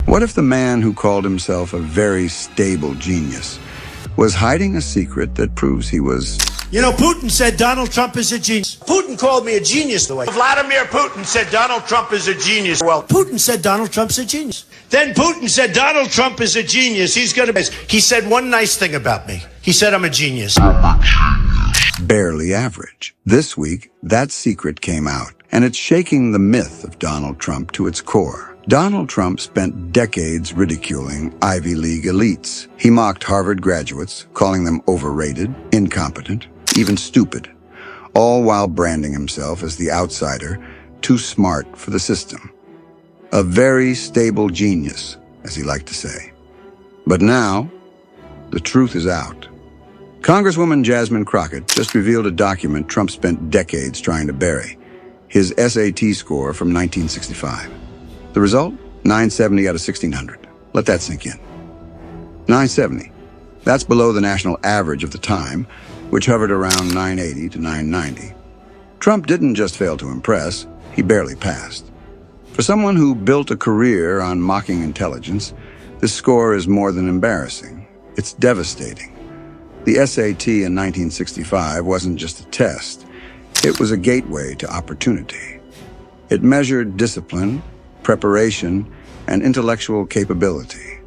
What if the man who called himself a very stable genius was hiding a secret that proves he was... You know, Putin said Donald Trump is a genius. Putin called me a genius the way. Vladimir Putin said Donald Trump is a genius. Well, Putin said Donald Trump's a genius. Then Putin said Donald Trump is a genius. He said one nice thing about me. He said I'm a genius. barely average. This week, that secret came out, and it's shaking the myth of Donald Trump to its core. Donald Trump spent decades ridiculing Ivy League elites. He mocked Harvard graduates, calling them overrated, incompetent, even stupid, all while branding himself as the outsider, too smart for the system. A very stable genius, as he liked to say. But now, the truth is out. Congresswoman Jasmine Crockett just revealed a document Trump spent decades trying to bury, his SAT score from 1965. The result? 970 out of 1,600. Let that sink in. 970. That's below the national average of the time, which hovered around 980 to 990. Trump didn't just fail to impress, he barely passed. For someone who built a career on mocking intelligence, this score is more than embarrassing. It's devastating. The SAT in 1965 wasn't just a test. It was a gateway to opportunity. It measured discipline, preparation, and intellectual capability.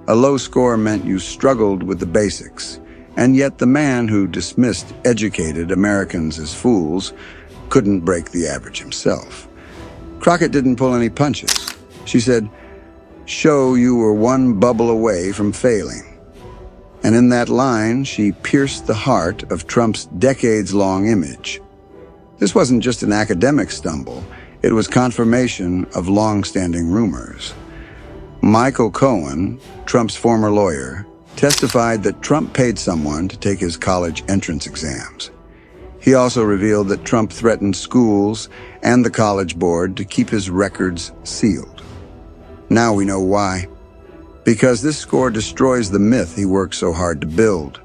A low score meant you struggled with the basics, and yet the man who dismissed educated Americans as fools couldn't break the average himself. Crockett didn't pull any punches. She said, "Show you were one bubble away from failing." And in that line, she pierced the heart of Trump's decades-long image. This wasn't just an academic stumble. It was confirmation of long-standing rumors. Michael Cohen, Trump's former lawyer, testified that Trump paid someone to take his college entrance exams. He also revealed that Trump threatened schools and the College Board to keep his records sealed. Now we know why. Because this score destroys the myth he worked so hard to build.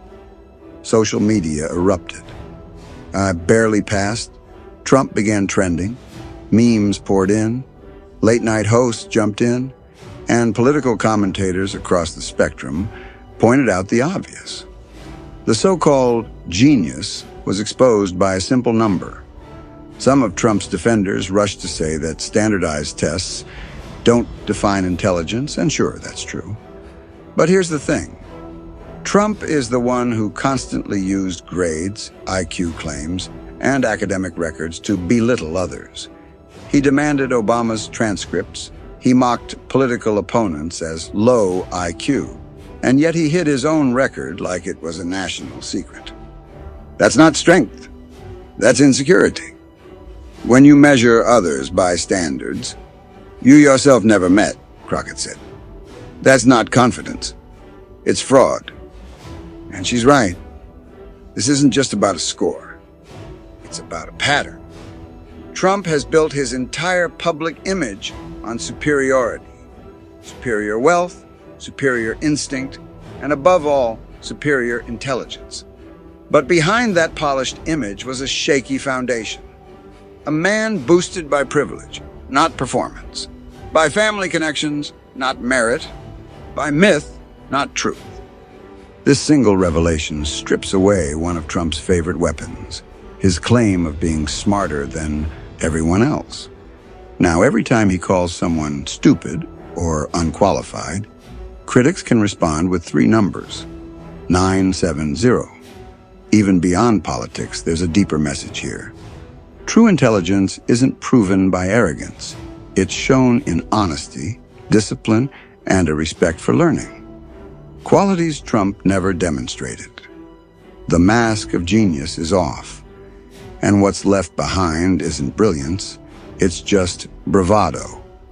Social media erupted. I barely passed. Trump began trending. Memes poured in. Late-night hosts jumped in. And political commentators across the spectrum pointed out the obvious. The so-called genius was exposed by a simple number. Some of Trump's defenders rushed to say that standardized tests don't define intelligence, and sure, that's true. But here's the thing. Trump is the one who constantly used grades, IQ claims, and academic records to belittle others. He demanded Obama's transcripts. He mocked political opponents as low IQ. And yet he hid his own record like it was a national secret. That's not strength. That's insecurity. When you measure others by standards you yourself never met, Crockett said. That's not confidence. It's fraud. And she's right. This isn't just about a score. It's about a pattern. Trump has built his entire public image on superiority. Superior wealth, superior instinct, and above all, superior intelligence. But behind that polished image was a shaky foundation. A man boosted by privilege, not performance. By family connections, not merit. By myth, not truth. This single revelation strips away one of Trump's favorite weapons, his claim of being smarter than everyone else. Now, every time he calls someone stupid or unqualified, critics can respond with 3 numbers, 970. Even beyond politics, there's a deeper message here. True intelligence isn't proven by arrogance. It's shown in honesty, discipline, and a respect for learning. Qualities Trump never demonstrated. The mask of genius is off, and what's left behind isn't brilliance, it's just bravado.